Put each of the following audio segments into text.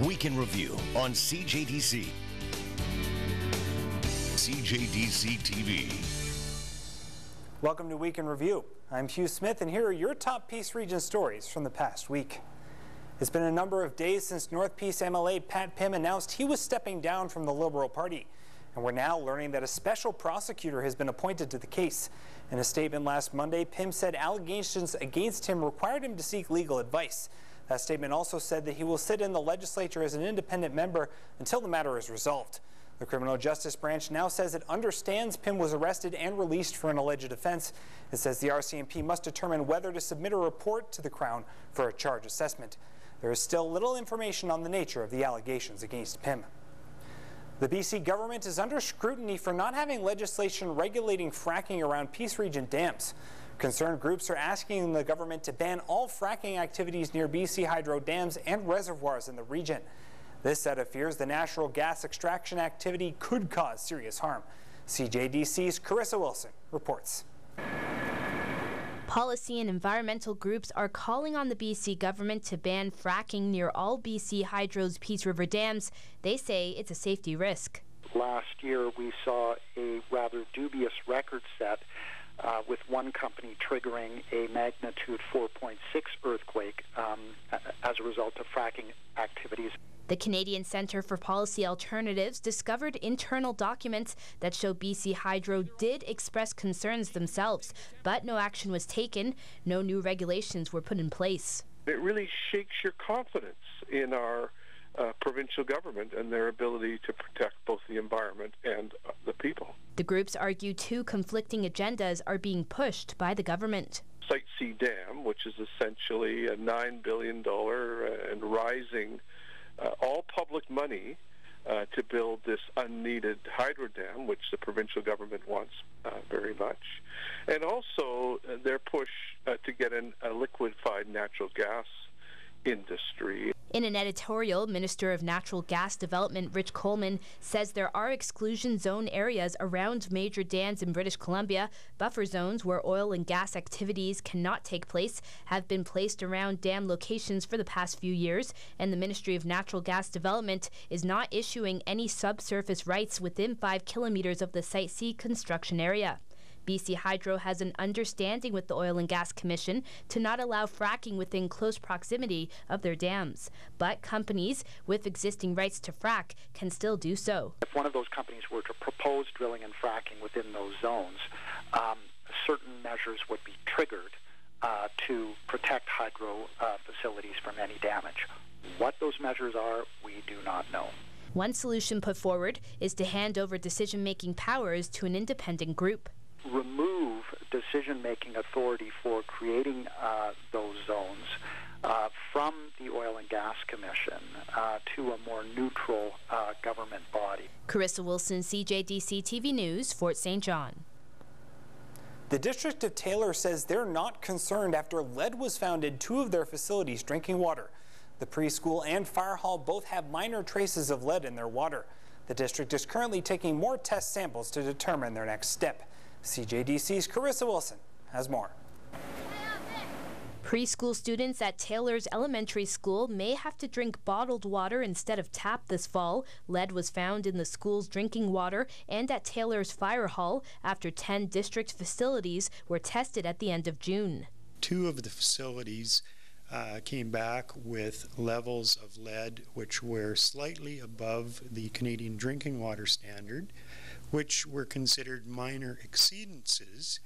Week in Review on CJDC. CJDC TV. Welcome to Week in Review. I'm Hugh Smith, and here are your top Peace Region stories from the past week. It's been a number of days since North Peace MLA Pat Pym announced he was stepping down from the Liberal Party. And we're now learning that a special prosecutor has been appointed to the case. In a statement last Monday, Pym said allegations against him required him to seek legal advice. That statement also said that he will sit in the legislature as an independent member until the matter is resolved. The Criminal Justice Branch now says it understands Pym was arrested and released for an alleged offense. It says the RCMP must determine whether to submit a report to the Crown for a charge assessment. There is still little information on the nature of the allegations against Pym. The BC government is under scrutiny for not having legislation regulating fracking around Peace Region dams. Concerned groups are asking the government to ban all fracking activities near BC Hydro dams and reservoirs in the region. This set of fears the natural gas extraction activity could cause serious harm. CJDC's Carissa Wilson reports. Policy and environmental groups are calling on the BC government to ban fracking near all BC Hydro's Peace River dams. They say it's a safety risk. Last year we saw a rather dubious record set with one company triggering a magnitude 4.6 earthquake as a result of fracking activities. The Canadian Centre for Policy Alternatives discovered internal documents that show BC Hydro did express concerns themselves, but no action was taken. No new regulations were put in place. It really shakes your confidence in our provincial government and their ability to protect both the environment and the people. The groups argue two conflicting agendas are being pushed by the government. Site C Dam, which is essentially a $9 billion and rising all public money to build this unneeded hydro dam, which the provincial government wants very much. And also their push to get in a liquefied natural gas industry. In an editorial, Minister of Natural Gas Development Rich Coleman says there are exclusion zone areas around major dams in British Columbia. Buffer zones where oil and gas activities cannot take place have been placed around dam locations for the past few years, and the Ministry of Natural Gas Development is not issuing any subsurface rights within 5 kilometers of the Site C construction area. BC Hydro has an understanding with the Oil and Gas Commission to not allow fracking within close proximity of their dams. But companies with existing rights to frack can still do so. If one of those companies were to propose drilling and fracking within those zones, certain measures would be triggered to protect hydro facilities from any damage. What those measures are, we do not know. One solution put forward is to hand over decision-making powers to an independent group. Remove decision-making authority for creating those zones from the Oil and Gas Commission to a more neutral government body. Carissa Wilson, CJDC TV News, Fort St. John. The District of Taylor says they're not concerned after lead was found in 2 of their facilities' drinking water. The preschool and fire hall both have minor traces of lead in their water. The district is currently taking more test samples to determine their next step. CJDC's Carissa Wilson has more. Preschool students at Taylor's Elementary School may have to drink bottled water instead of tap this fall. Lead was found in the school's drinking water and at Taylor's Fire Hall after 10 district facilities were tested at the end of June. 2 of the facilities came back with levels of lead which were slightly above the Canadian drinking water standard, which were considered minor exceedances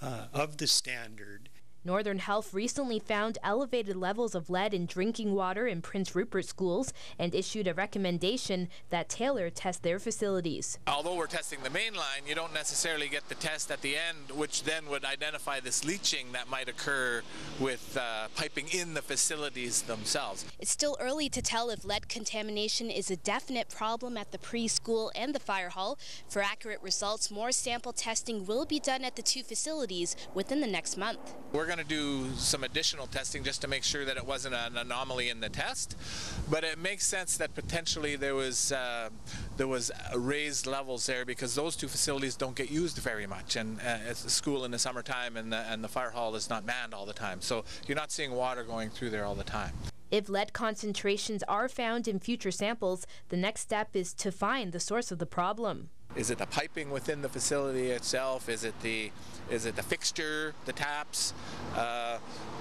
of the standard. Northern Health recently found elevated levels of lead in drinking water in Prince Rupert schools and issued a recommendation that Taylor test their facilities. Although we're testing the main line, you don't necessarily get the test at the end, which then would identify this leaching that might occur with piping in the facilities themselves. It's still early to tell if lead contamination is a definite problem at the preschool and the fire hall. For accurate results, more sample testing will be done at the 2 facilities within the next month. We're going to do some additional testing just to make sure that it wasn't an anomaly in the test, but it makes sense that potentially there was raised levels there because those 2 facilities don't get used very much, and it's a school in the summertime and the fire hall is not manned all the time, so you're not seeing water going through there all the time. If lead concentrations are found in future samples, the next step is to find the source of the problem. Is it the piping within the facility itself? Is it the fixture, the taps?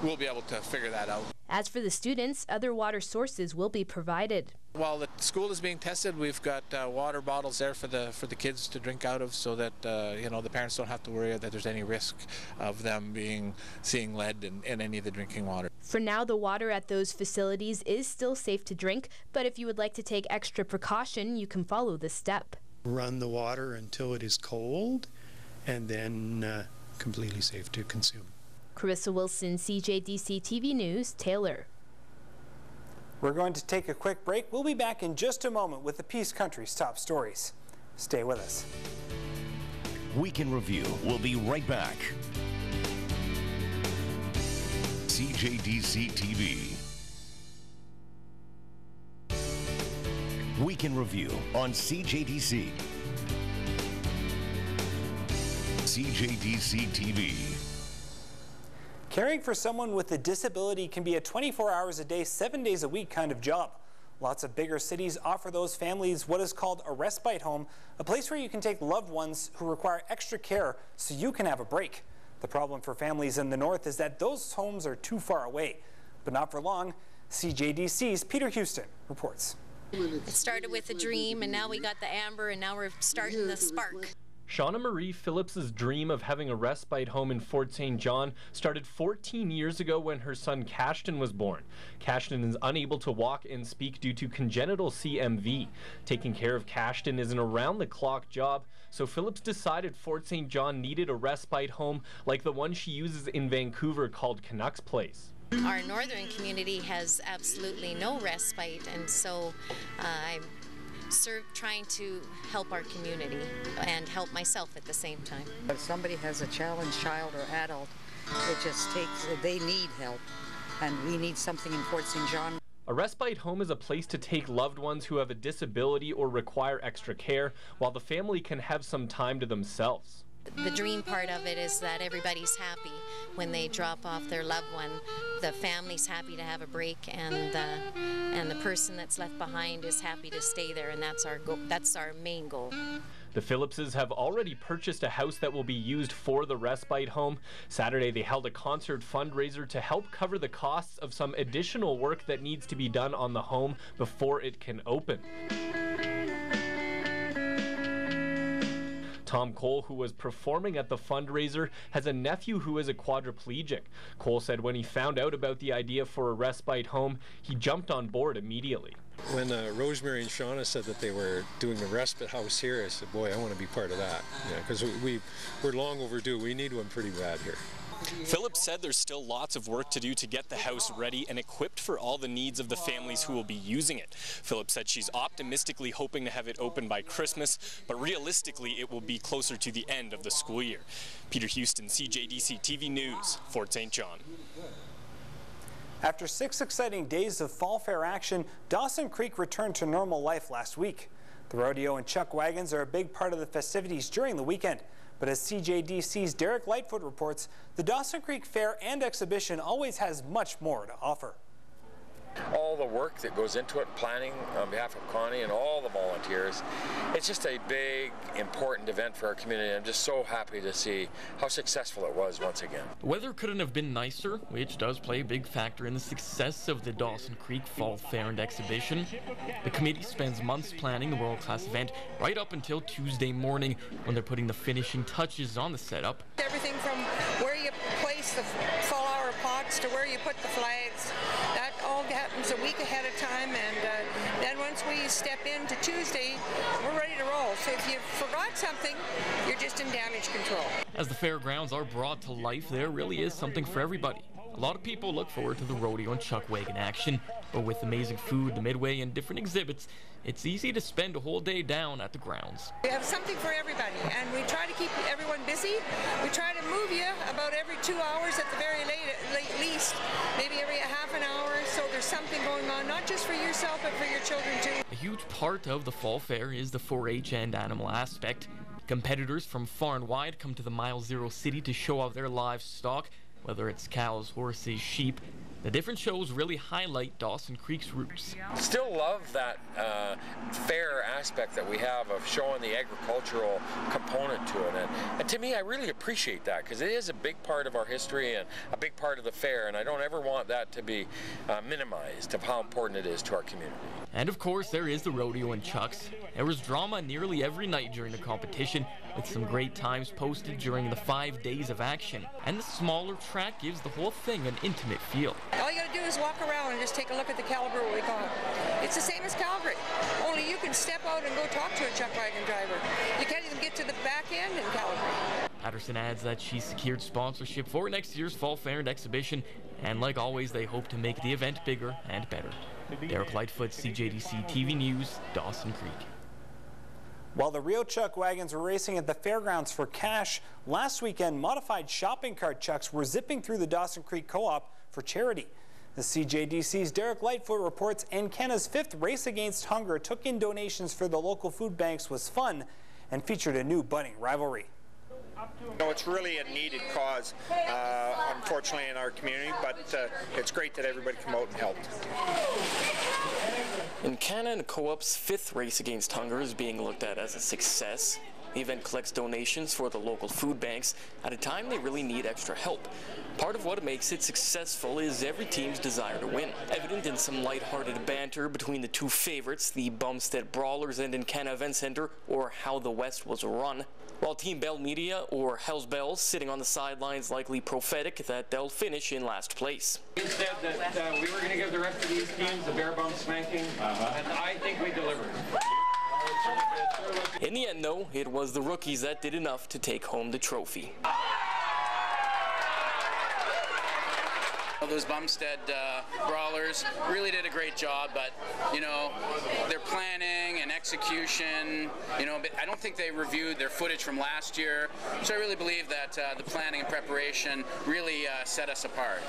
We'll be able to figure that out. As for the students, other water sources will be provided. While the school is being tested, we've got water bottles there for the kids to drink out of, so that the parents don't have to worry that there's any risk of them seeing lead in any of the drinking water. For now, the water at those facilities is still safe to drink, but if you would like to take extra precaution, you can follow this step. Run the water until it is cold, and then completely safe to consume. Carissa Wilson, CJDC TV News, Taylor. We're going to take a quick break. We'll be back in just a moment with the Peace Country's top stories. Stay with us. Week in Review. We'll be right back. CJDC TV. Week in Review on CJDC. CJDC TV. Caring for someone with a disability can be a 24 hours a day, 7 days a week kind of job. Lots of bigger cities offer those families what is called a respite home, a place where you can take loved ones who require extra care so you can have a break. The problem for families in the north is that those homes are too far away. But not for long. CJDC's Peter Houston reports. It started with a dream, and now we got the amber, and now we're starting the spark. Shauna Marie Phillips's dream of having a respite home in Fort St. John started 14 years ago when her son Cashton was born. Cashton is unable to walk and speak due to congenital CMV. Taking care of Cashton is an around-the-clock job, so Phillips decided Fort St. John needed a respite home like the one she uses in Vancouver called Canucks Place. Our northern community has absolutely no respite, and so I'm trying to help our community and help myself at the same time. If somebody has a challenged child or adult, it just takes, they need help, and we need something in Fort St. John. A respite home is a place to take loved ones who have a disability or require extra care, while the family can have some time to themselves. The dream part of it is that everybody's happy when they drop off their loved one. The family's happy to have a break, and the person that's left behind is happy to stay there, and that's our goal. That's our main goal. The Phillipses have already purchased a house that will be used for the respite home. Saturday, they held a concert fundraiser to help cover the costs of some additional work that needs to be done on the home before it can open. Tom Cole, who was performing at the fundraiser, has a nephew who is a quadriplegic. Cole said when he found out about the idea for a respite home, he jumped on board immediately. When Rosemary and Shauna said that they were doing a respite house here, I said, boy, I want to be part of that. Because we're long overdue. We need one pretty bad here. Phillips said there's still lots of work to do to get the house ready and equipped for all the needs of the families who will be using it. Phillips said she's optimistically hoping to have it open by Christmas, but realistically it will be closer to the end of the school year. Peter Houston, CJDC TV News, Fort St. John. After 6 exciting days of fall fair action, Dawson Creek returned to normal life last week. The rodeo and chuck wagons are a big part of the festivities during the weekend. But as CJDC's Derek Lightfoot reports, the Dawson Creek Fair and Exhibition always has much more to offer. All the work that goes into it, planning on behalf of Connie and all the volunteers, it's just a big, important event for our community. I'm just so happy to see how successful it was once again. The weather couldn't have been nicer, which does play a big factor in the success of the Dawson Creek Fall Fair and Exhibition. The committee spends months planning the world-class event right up until Tuesday morning when they're putting the finishing touches on the setup. Everything from where you place the flower pots to where you put the flags, that all happens a week ahead of time, and then once we step into Tuesday, we're ready to roll. So if you forgot something, you're just in damage control. As the fairgrounds are brought to life, there really is something for everybody. A lot of people look forward to the rodeo and chuck wagon action, but with amazing food, the midway, and different exhibits, it's easy to spend a whole day down at the grounds. We have something for everybody, and we try to keep everyone busy. We try to move you about every 2 hours at the very least, maybe every half an hour, so there's something going on, not just for yourself, but for your children too. A huge part of the fall fair is the 4-H and animal aspect. Competitors from far and wide come to the Mile Zero City to show off their livestock, whether it's cows, horses, sheep. The different shows really highlight Dawson Creek's roots. Still love that fair aspect that we have of showing the agricultural component to it. And to me, I really appreciate that because it is a big part of our history and a big part of the fair, and I don't ever want that to be minimized of how important it is to our community. And of course, there is the rodeo in Chucks. There was drama nearly every night during the competition, with some great times posted during the 5 days of action. And the smaller track gives the whole thing an intimate feel. All you gotta do is walk around and just take a look at the caliber, what we call it. It's the same as Calgary, only you can step out and go talk to a chuck wagon driver. You can't even get to the back end in Calgary. Patterson adds that she secured sponsorship for next year's Fall Fair and Exhibition, and like always, they hope to make the event bigger and better. Derek Lightfoot, CJDC TV News, Dawson Creek. While the real chuck wagons were racing at the fairgrounds for cash, last weekend modified shopping cart chucks were zipping through the Dawson Creek Co-op for charity. The CJDC's Derek Lightfoot reports Encanna's 5th Race Against Hunger took in donations for the local food banks was fun and featured a new budding rivalry. No, it's really a needed cause, unfortunately, in our community, but it's great that everybody come out and helped. Encanna and Co-op's 5th Race Against Hunger is being looked at as a success. The event collects donations for the local food banks at a time they really need extra help. Part of what makes it successful is every team's desire to win, evident in some lighthearted banter between the two favorites, the Bumstead Brawlers and Encanna Event Center, or How the West Was Run. While Team Bell Media, or Hell's Bells, sitting on the sidelines likely prophetic that they'll finish in last place. We said that we were going to give the rest of these teams a bare bone spanking, and I think we delivered. In the end, though, it was the rookies that did enough to take home the trophy. Those Bumstead Brawlers really did a great job, but, you know, their planning and execution, you know, I don't think they reviewed their footage from last year, so I really believe that the planning and preparation really set us apart.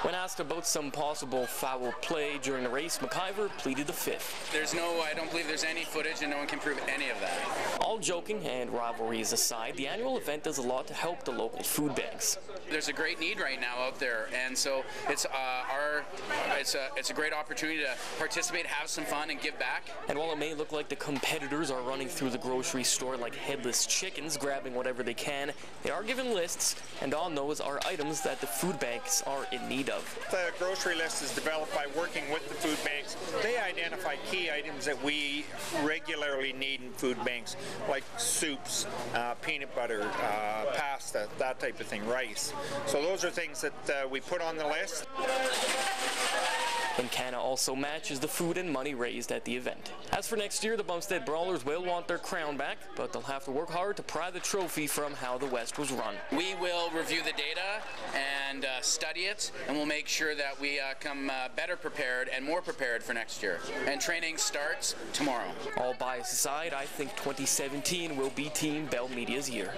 When asked about some possible foul play during the race, McIver pleaded the 5th. I don't believe there's any footage, and no one can prove any of that. All joking and rivalries aside, the annual event does a lot to help the local food banks. There's a great need right now out there, and so it's a great opportunity to participate, have some fun, and give back. And while it may look like the competitors are running through the grocery store like headless chickens, grabbing whatever they can, they are given lists, and on those are items that the food banks are in need of. The grocery list is developed by working with the food banks. They identify key items that we regularly need in food banks, like soups, peanut butter, pasta, that type of thing, rice. So those are things that we put on the list. Encanna also matches the food and money raised at the event. As for next year, the Bumstead Brawlers will want their crown back, but they'll have to work hard to pry the trophy from How the West Was Run. We will review the data and study it, and we'll make sure that we come better prepared and more prepared for next year. And training starts tomorrow. All bias aside, I think 2017 will be Team Bell Media's year.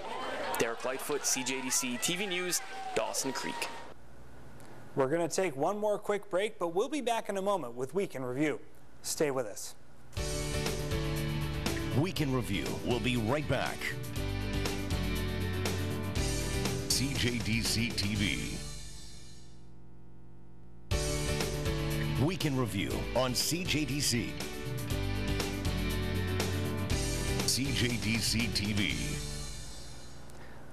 Derek Lightfoot, CJDC TV News, Dawson Creek. We're going to take one more quick break, but we'll be back in a moment with Week in Review. Stay with us. Week in Review. We'll be right back. CJDC TV. Week in Review on CJDC. CJDC TV.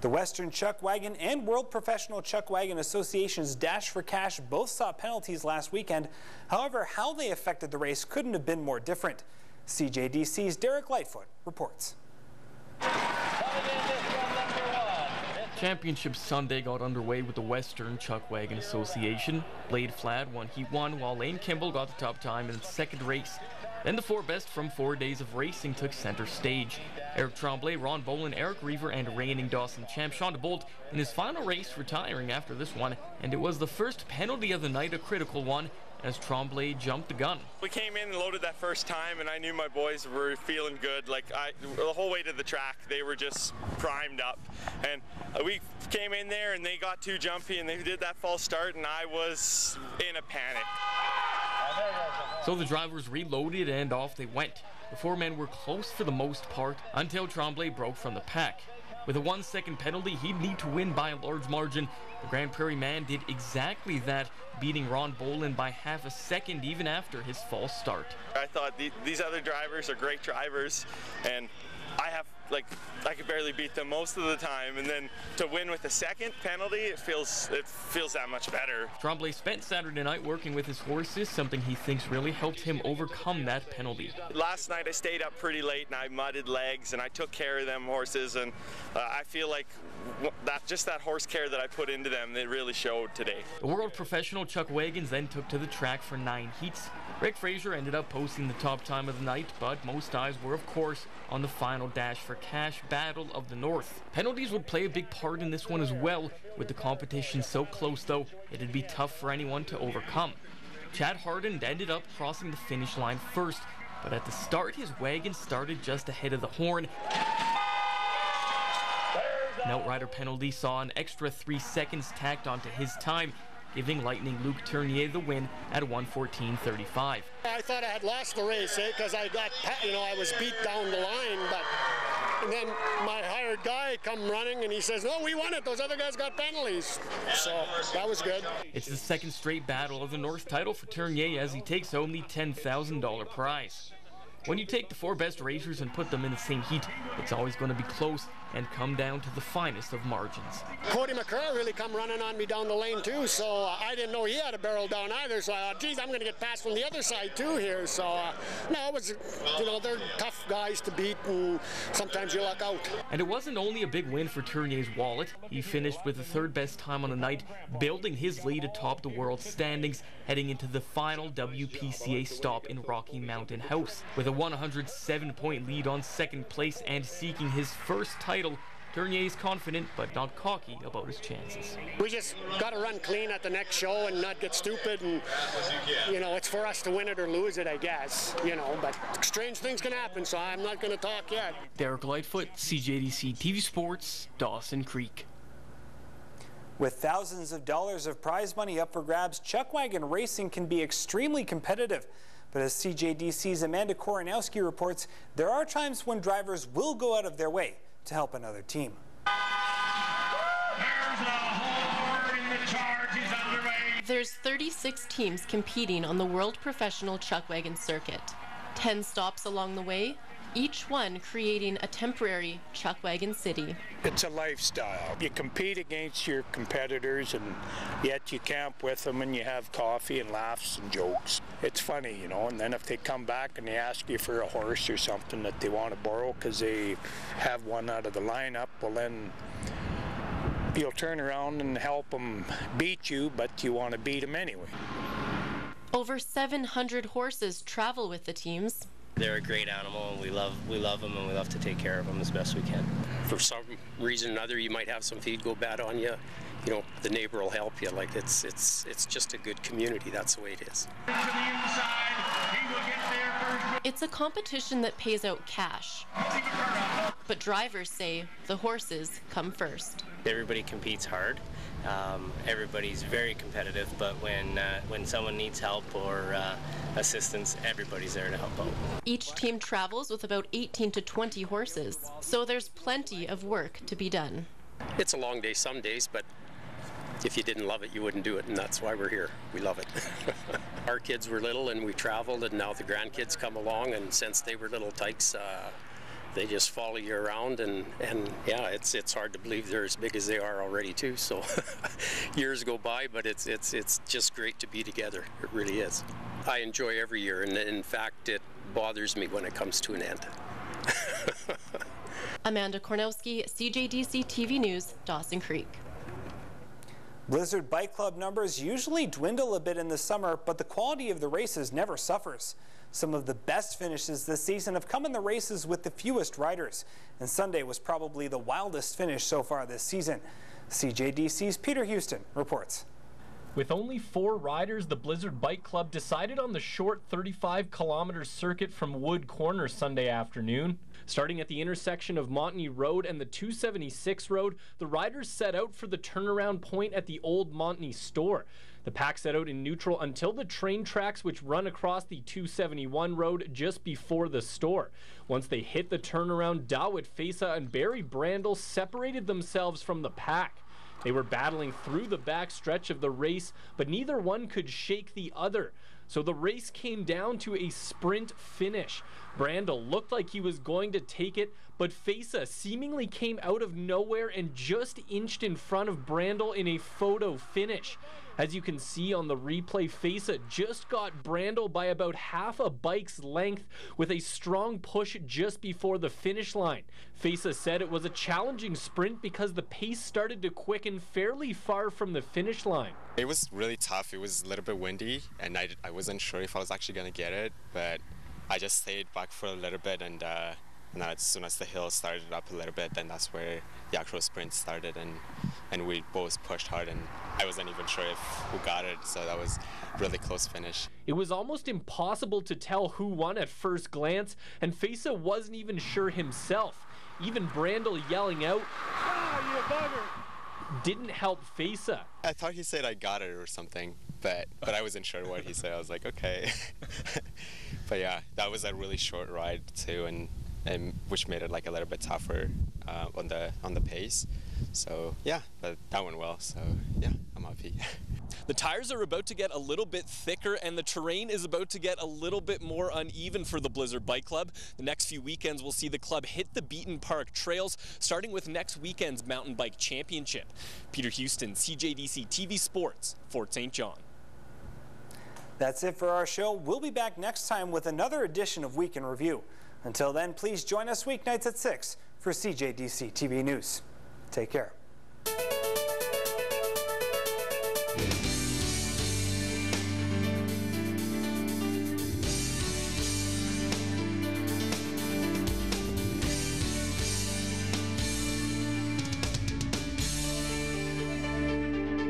The Western Chuck Wagon and World Professional Chuck Wagon Association's Dash for Cash both saw penalties last weekend. However, how they affected the race couldn't have been more different. CJDC's Derek Lightfoot reports. Championship Sunday got underway with the Western Chuck Wagon Association. Blade Fladd won Heat 1, while Lane Kimball got the top time in the second race. Then the 4 best from 4 days of racing took center stage. Eric Tremblay, Ron Boland, Eric Reaver, and reigning Dawson champ Sean DeBolt in his final race retiring after this one, and it was the first penalty of the night, a critical one, as Tremblay jumped the gun. We came in and loaded that first time, and I knew my boys were feeling good. The whole way to the track, they were just primed up. And we came in there and they got too jumpy and they did that false start, and I was in a panic. So the drivers reloaded and off they went. The 4 men were close for the most part until Tremblay broke from the pack. With a 1-second penalty, he'd need to win by a large margin. The Grand Prairie man did exactly that, beating Ron Boland by half a second even after his false start. I thought these other drivers are great drivers, and I could barely beat them most of the time, and then to win with a second penalty, it feels that much better. Tremblay spent Saturday night working with his horses, something he thinks really helped him overcome that penalty. Last night I stayed up pretty late and I mudded legs and I took care of them horses, and I feel like that horse care that I put into them, it really showed today. The world professional Chuck Wagons then took to the track for 9 heats. Rick Fraser ended up posting the top time of the night, but most eyes were, of course, on the final dash for cash, Battle of the North. Penalties would play a big part in this one as well. With the competition so close, though, it'd be tough for anyone to overcome. Chad Harden ended up crossing the finish line first, but at the start, his wagon started just ahead of the horn. An outrider penalty saw an extra 3 seconds tacked onto his time, giving Lightning Luke Tournier the win at 1:14.35. I thought I had lost the race, because I got, I was beat down the line, and then my hired guy come running and he says, "No, we won it. Those other guys got penalties." So that was good. It's the second straight Battle of the North title for Tournier as he takes home the $10,000 prize. When you take the 4 best racers and put them in the same heat, it's always going to be close and come down to the finest of margins. Cody McCurr really come running on me down the lane too, so I didn't know he had a barrel down either, so I thought, geez, I'm going to get passed from the other side too here. So no, it was, they're tough guys to beat, and sometimes you luck out. And it wasn't only a big win for Tournier's wallet. He finished with the 3rd best time on the night, building his lead atop the world standings, heading into the final WPCA stop in Rocky Mountain House. With a 107-point lead on 2nd place and seeking his first title, Tournier is confident but not cocky about his chances. We just got to run clean at the next show and not get stupid, and it's for us to win it or lose it, I guess, but strange things can happen, so I'm not going to talk yet. Derek Lightfoot, CJDC TV Sports, Dawson Creek. With thousands of dollars of prize money up for grabs, Chuck Wagon racing can be extremely competitive. But as CJDC's Amanda Koronowski reports, there are times when drivers will go out of their way to help another team. There's 36 teams competing on the World Professional Chuck Wagon Circuit. 10 stops along the way, each one creating a temporary Chuck Wagon city. It's a lifestyle. You compete against your competitors, and yet you camp with them and you have coffee and laughs and jokes. It's funny, and then if they come back and they ask you for a horse or something that they want to borrow because they have one out of the lineup, well then you'll turn around and help them beat you, but you want to beat them anyway. Over 700 horses travel with the teams. They're a great animal, and we love them, and we love to take care of them as best we can. For some reason or another, you might have some feed go bad on you. The neighbor will help you. It's just a good community. That's the way it is. It's a competition that pays out cash. But drivers say the horses come first. Everybody competes hard. Everybody's very competitive, but when someone needs help or assistance, everybody's there to help out. Each team travels with about 18 to 20 horses, so there's plenty of work to be done. It's a long day some days, but if you didn't love it, you wouldn't do it, and that's why we're here. We love it. Our kids were little and we traveled, and now the grandkids come along, and since they were little tykes, they just follow you around, and yeah, it's hard to believe they're as big as they are already too. So years go by, but it's just great to be together. It really is. I enjoy every year, and in fact, it bothers me when it comes to an end. Amanda Koronowski, CJDC TV News, Dawson Creek. Blizzard Bike Club numbers usually dwindle a bit in the summer, but the quality of the races never suffers. Some of the best finishes this season have come in the races with the fewest riders, and Sunday was probably the wildest finish so far this season. CJDC's Peter Houston reports. With only 4 riders, the Blizzard Bike Club decided on the short 35-kilometer circuit from Wood Corner Sunday afternoon. Starting at the intersection of Montney Road and the 276 Road, the riders set out for the turnaround point at the old Montney store. The pack set out in neutral until the train tracks which run across the 271 road just before the store. Once they hit the turnaround, Dawit Fesa and Barry Brandel separated themselves from the pack. They were battling through the back stretch of the race, but neither one could shake the other. So the race came down to a sprint finish. Brandel looked like he was going to take it, but Fesa seemingly came out of nowhere and just inched in front of Brandel in a photo finish. As you can see on the replay, Fesa just got Brandel by about half a bike's length with a strong push just before the finish line. Fesa said it was a challenging sprint because the pace started to quicken fairly far from the finish line. It was really tough. It was a little bit windy, and I wasn't sure if I was actually going to get it, but I just stayed back for a little bit, and as soon as the hill started up a little bit, then that's where the actual sprint started, and we both pushed hard, and I wasn't even sure who got it, so that was a really close finish. It was almost impossible to tell who won at first glance, and Fesa wasn't even sure himself. Even Brandel yelling out, "Ah, you bugger!" didn't help Fesa. I thought he said I got it or something, but I wasn't sure what he said. I was like, okay. But yeah, that was a really short ride too, and which made it like a little bit tougher on the pace. So yeah, but that went well. So yeah, I'm happy. The tires are about to get a little bit thicker and the terrain is about to get a little bit more uneven for the Blizzard Bike Club. The next few weekends will see the club hit the beaten park trails, starting with next weekend's Mountain Bike Championship. Peter Houston, CJDC TV Sports, Fort St. John. That's it for our show. We'll be back next time with another edition of Week in Review. Until then, please join us weeknights at 6 for CJDC TV News. Take care.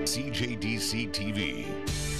CJDC TV.